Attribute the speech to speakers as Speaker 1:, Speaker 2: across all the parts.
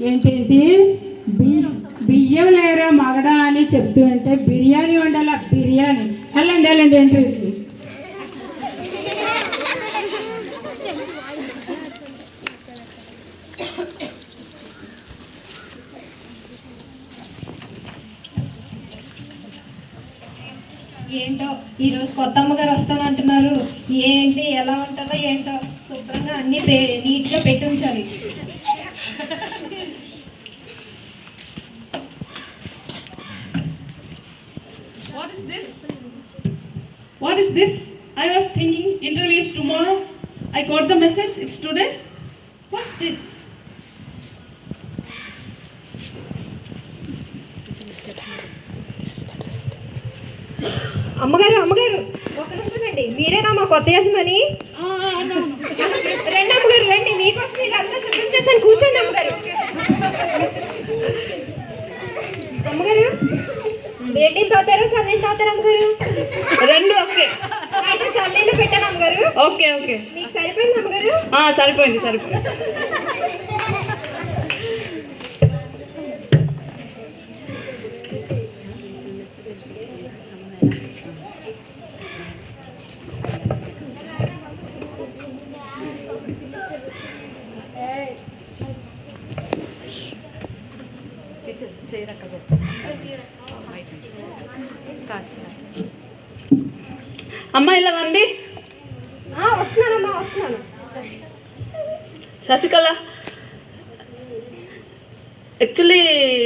Speaker 1: ఏంటేంటి బియ్యం లేరా మగడా అని చెప్తూ ఉంటే బిర్యానీ వండాల బిర్యానీ. వెళ్ళండి వెళ్ళండి ఇంటర్వ్యూకి.
Speaker 2: ఏంటో ఈరోజు కొత్త అమ్మగారు వస్తానంటున్నారు. ఏంటి ఎలా ఉంటుందో ఏంటో, శుభ్రంగా అన్నీ నీట్గా పెట్టి ఉంచాలి.
Speaker 3: What is this? I was thinking interview is tomorrow. I got the message it's today. What's this?
Speaker 2: అమ్మగారు అమ్మగారు ఒక నిమిషం రండి. మీరేనా మా కొత్త యజమాని? రండి అమ్మగారు రండి, మీకోసం ఇదంతా సిద్ధం చేశాను. కూర్చోండి అమ్మగారు. అమ్మగారు వేడిని తాతారా చల్లని తాతారా అమ్మగారు?
Speaker 3: రెండు ఓకే.
Speaker 2: అయితే చల్లనీళ్ళు పెట్టాను అమ్మగారు.
Speaker 3: Okay okay.
Speaker 2: మీకు సరిపోయింది అమ్మగారు?
Speaker 3: సరిపోయింది సరిపోయింది. అమ్మ ఇలా రండి.
Speaker 2: వస్తున్నానమ్మా వస్తున్నాను.
Speaker 3: శశికళ, యాక్చువల్లీ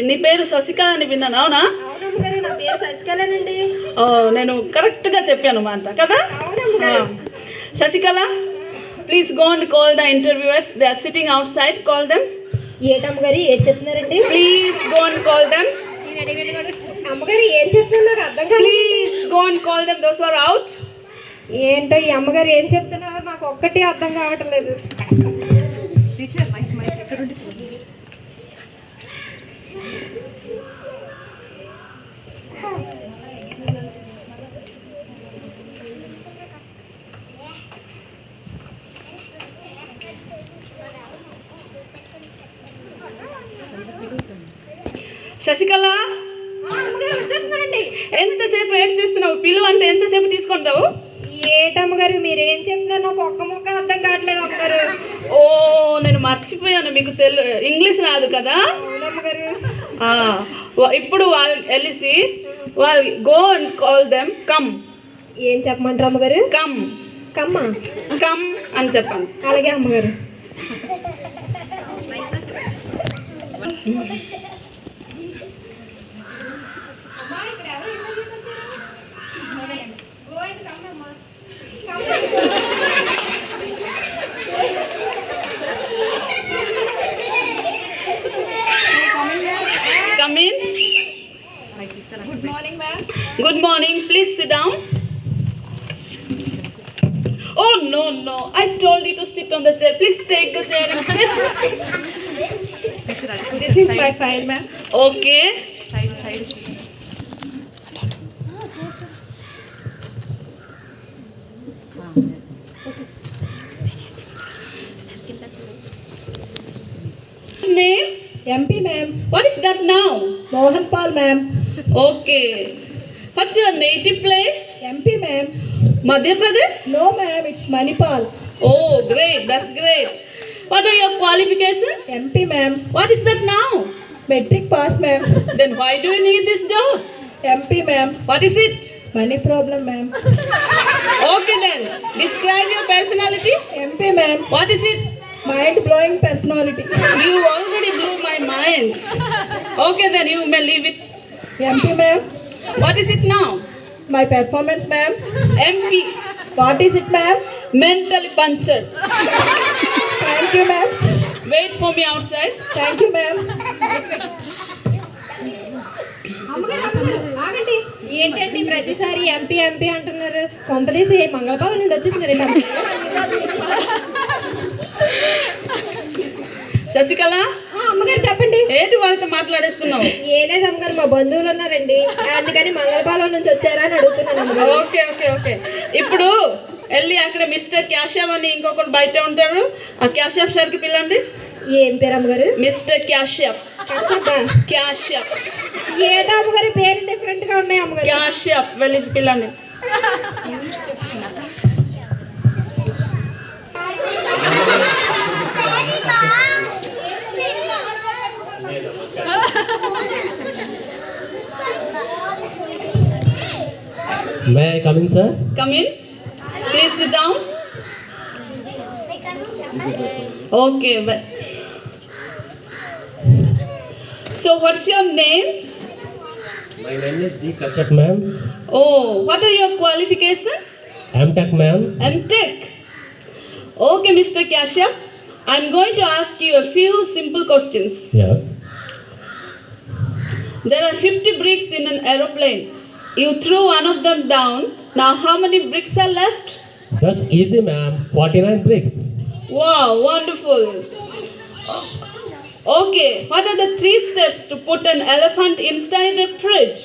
Speaker 3: నీ పేరు శశికళ అని విన్నాను, అవునా?
Speaker 2: అవునమ్మగారు నా పేరు శశికళనండి.
Speaker 3: నేను కరెక్ట్గా చెప్పాను మాట కదా? Sasikala, please go and call the interviewers. They are sitting outside. Call them.
Speaker 2: ఏంటమ్మగారు ఏం చెప్తున్నారండి?
Speaker 3: Please go and call them.
Speaker 2: అమ్మగారు ఏం చెప్తున్నారు అర్థం కాదు.
Speaker 3: Please go and call them. Those are out.
Speaker 2: ఏంటో ఈ అమ్మగారు ఏం చెప్తున్నారో నాకు ఒక్కటి అర్థం కావటం లేదు.
Speaker 3: శశికళ,
Speaker 2: వచ్చేస్తున్నానండి.
Speaker 3: ఎంతసేపు వెయిట్ చేస్తున్నావు? పిలువ అంటే ఎంతసేపు తీసుకుంటావు?
Speaker 2: ఏటమ్మగారు మీరు ఏం చెప్తున్నారు నాకు ఒక్క ముక్క అర్థం కావట్లేదు అమ్మగారు.
Speaker 3: నేను మర్చిపోయాను, మీకు ఇంగ్లీష్ రాదు కదా? ఇప్పుడు వాళ్ళు వెళ్ళి వాళ్ళు go and call them. Come.
Speaker 2: ఏం చెప్పమంటారు అమ్మగారు?
Speaker 3: కమ్.
Speaker 2: కమ్మా?
Speaker 3: కమ్ అని చెప్పాను.
Speaker 2: అలాగే అమ్మగారు.
Speaker 3: Come in. Good morning, ma'am. Good morning. Please sit down. Oh no! I told you to sit on the chair. Please take the chair and sit.
Speaker 1: This is my file, ma'am.
Speaker 3: Okay. Side. Name?
Speaker 1: MP, ma'am.
Speaker 3: What is that now?
Speaker 1: Mohanpal, ma'am.
Speaker 3: Okay. What's your native place?
Speaker 1: MP, ma'am.
Speaker 3: Madhya Pradesh?
Speaker 1: No, ma'am. It's Manipal.
Speaker 3: Oh, great. That's great. What are your qualifications?
Speaker 1: MP, ma'am.
Speaker 3: What is that now?
Speaker 1: Metric pass, ma'am.
Speaker 3: Then why do you need this job?
Speaker 1: MP, ma'am.
Speaker 3: What is it?
Speaker 1: Money problem, ma'am.
Speaker 3: Okay then. Describe your personality.
Speaker 1: MP, ma'am.
Speaker 3: What is it?
Speaker 1: Mind-blowing personality.
Speaker 3: You already blew my mind. Okay then, you may leave it.
Speaker 1: MP, ma'am.
Speaker 3: What is it now?
Speaker 1: My performance, ma'am.
Speaker 3: MP.
Speaker 1: What is it, ma'am?
Speaker 3: Mentally punctured.
Speaker 1: Thank you, ma'am.
Speaker 3: Wait for me outside.
Speaker 1: Thank you, ma'am.
Speaker 2: ఆగండి. ఏంటండి ప్రతిసారి MP MP అంటున్నారు? కొంపదీసి మంగళపాలెం నుండి వచ్చేసినారండి.
Speaker 3: శశికళ,
Speaker 2: అమ్మగారు చెప్పండి.
Speaker 3: ఏంటి వాళ్ళతో మాట్లాడేస్తున్నావు?
Speaker 2: ఏ లేదు అమ్మగారు, మా బంధువులు ఉన్నారండి, అందుకని మంగళపాలెం నుంచి వచ్చారా అని అడుగుతున్నాను అమ్మగారు.
Speaker 3: ఓకే. ఇప్పుడు వెళ్ళి అక్కడ మిస్టర్ క్యాషాఫ్ అని ఇంకొకటి బయట ఉంటాడు, ఆ క్యాషాఫ్ సార్కి పిల్లండి.
Speaker 2: ఏం పేరు అమ్మగారు?
Speaker 3: మిస్టర్ క్యాషియప్.
Speaker 2: కసబ్బా.
Speaker 3: క్యాషియప్.
Speaker 2: ఏటా అమ్మగారు పేరు డిఫరెంట్ గా ఉన్నాయి అమ్మగారు.
Speaker 3: క్యాషియప్ వెళ్ళి పిల్లండి.
Speaker 4: May I come in, sir?
Speaker 3: Come in. Please sit down. Okay. So what's your name?
Speaker 4: My name is D. Kashyap, ma'am.
Speaker 3: Oh, what are your qualifications?
Speaker 4: M.Tech, ma'am.
Speaker 3: M.Tech. Okay, Mr. Kashyap. I'm going to ask you a few simple questions.
Speaker 4: Yeah.
Speaker 3: There are 50 bricks in an aeroplane. You threw one of them down. Now how many bricks are left?
Speaker 4: That's easy, ma'am. 49 bricks.
Speaker 3: Wow, wonderful. Okay, what are the 3 steps to put an elephant inside a fridge?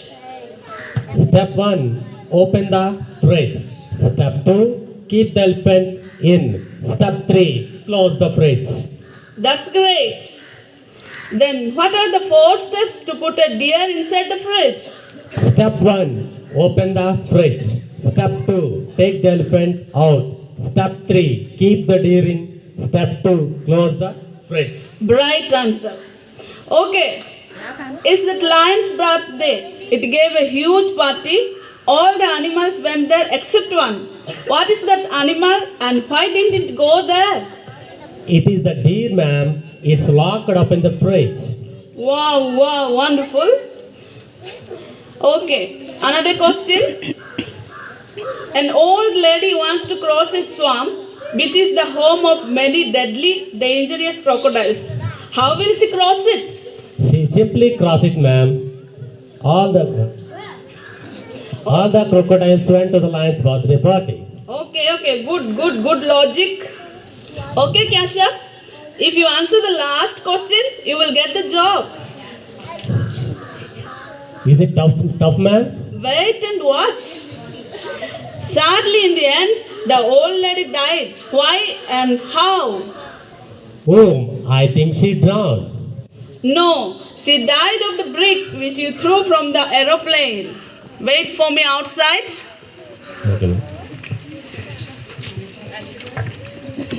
Speaker 4: Step 1, open the fridge. Step 2, keep the elephant in. Step 3, close the fridge.
Speaker 3: That's great. Then what are the 4 steps to put a deer inside the fridge?
Speaker 4: Step 1, open the fridge. Step 2, take the elephant out. Step 3, keep the deer in. Step 2, close the fridge.
Speaker 3: Bright answer. Okay. It's that lion's birthday. It gave a huge party. All the animals went there except one. What is that animal and why didn't it go there?
Speaker 4: It is the deer, ma'am. It's locked up in the fridge.
Speaker 3: Wow, wow, wonderful. Okay, another question. An old lady wants to cross a swamp which is the home of many deadly, dangerous crocodiles. How will she cross it?
Speaker 4: She simply cross it, ma'am. All the crocodiles went to the lion's birthday party.
Speaker 3: Okay, good logic. Okay, Kasha, if you answer the last question, you will get the job.
Speaker 4: Is it tough, ma'am?
Speaker 3: Wait and watch. Sadly, in the end, the old lady died. Why and how?
Speaker 4: I think she drowned.
Speaker 3: No, she died of the brick which you threw from the aeroplane. Wait for me outside.
Speaker 4: Okay.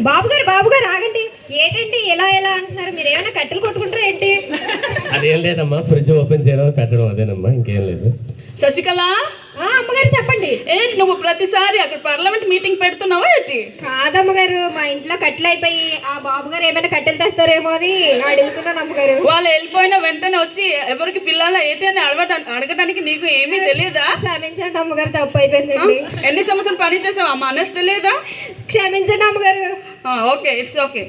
Speaker 2: బాబు గారు ఆగండి. ఏంటండి ఎలా అంటున్నారు? మీరు ఏమైనా కట్టెలు కొట్టుకుంటారా ఏంటి?
Speaker 4: అదేం లేదమ్మా, ఫ్రిడ్జ్ ఓపెన్ చేయడం పెట్టడం అదేనమ్మా, ఇంకేం లేదు.
Speaker 3: శశికళ,
Speaker 2: అమ్మగారు చెప్పండి.
Speaker 3: ఏంటి నువ్వు ప్రతిసారి అక్కడ పార్లమెంట్ మీటింగ్ పెడుతున్నావా ఏంటి?
Speaker 2: కాదమ్మగారు, మా ఇంట్లో కట్టెలు అయిపోయి ఆ బాబు గారు ఏమైనా కట్టెలు తెస్తారేమో అని అడుగుతున్నాను అమ్మగారు.
Speaker 3: వాళ్ళు వెళ్ళిపోయిన వెంటనే వచ్చి ఎవరికి పిల్లల ఏంటి అని అడగడానికి నీకు ఏమీ తెలియదా?
Speaker 2: క్షమించండి అమ్మగారు, తప్పు అయిపోయిందండి.
Speaker 3: ఎన్ని సంవత్సరాలు పని చేసావు అమ్మ అనేసి తెలియదా?
Speaker 2: క్షమించండి అమ్మగారు.
Speaker 3: Okay, it's okay.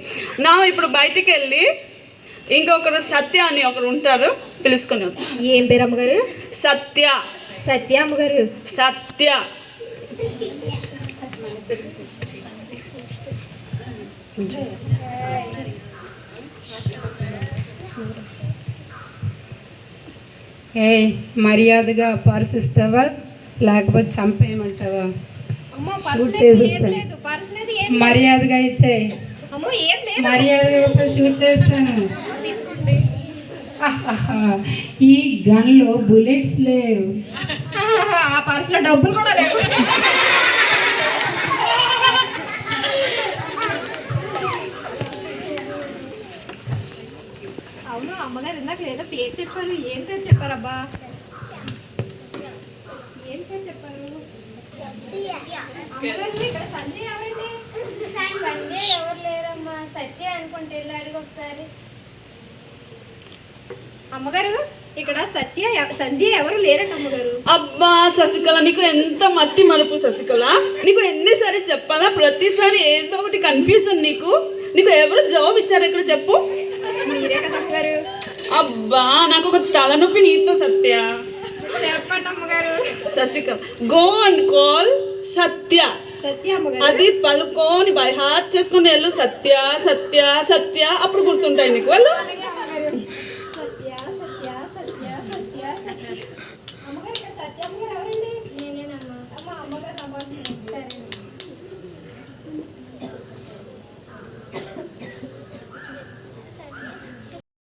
Speaker 3: నా ఇప్పుడు బయటికి వెళ్ళి ఇంకొకరు సత్య అని ఒకరు ఉంటారు, పిలుచుకొని వచ్చు.
Speaker 2: ఏం పేరు అమ్మగారు?
Speaker 3: సత్య.
Speaker 2: సత్య అమ్మగారు.
Speaker 3: సత్య.
Speaker 1: మర్యాదగా పర్స్ ఇస్తావా లేకపోతే చంపేయమంటావా? షూట్ చేసేస్తాను. మర్యాదగా ఇచ్చేయి. మర్యాదగా షూట్ చేస్తాను. ఈ గన్లో బుల్లెట్స్ లేవు.
Speaker 2: ఆ పర్సులో డబ్బులు కూడా లేవు. అవును అమ్మగారు ఇందాక ఏదో పేరు చెప్పారు. ఏం పేరు చెప్పారబ్బా? ఏం పేరు చెప్పారు? అమ్మగారు ఇక్కడ సంజయ్ ఎవరండి?
Speaker 5: సంజయ్ ఎవరు లేరమ్మా, సత్య అనుకుంటే అడుగు ఒకసారి.
Speaker 2: అమ్మగారు ఇక్కడ సంధ్య ఎవరు లేరండి అమ్మగారు.
Speaker 3: అబ్బా శశికళ, నీకు ఎంత మత్తి మరుపు శశికళ. నీకు ఎన్నిసారి చెప్పాలా? ప్రతిసారి ఏదో ఒకటి కన్ఫ్యూజన్. నీకు ఎవరు జవాబు ఇచ్చారు ఇక్కడ చెప్పు.
Speaker 2: మీరే కదా అమ్మగారు.
Speaker 3: అబ్బా నాకు ఒక తలనొప్పి నీతో సత్య.
Speaker 2: చెప్పండి అమ్మగారు.
Speaker 3: శశికళ, గో అండ్ కాల్ సత్య.
Speaker 2: సత్య అమ్మగారు.
Speaker 3: అది పలుకోని బై హార్ట్ చేసుకుని వెళ్ళు. సత్య సత్య సత్య, అప్పుడు గుర్తుంటాయి నీకు. వాళ్ళు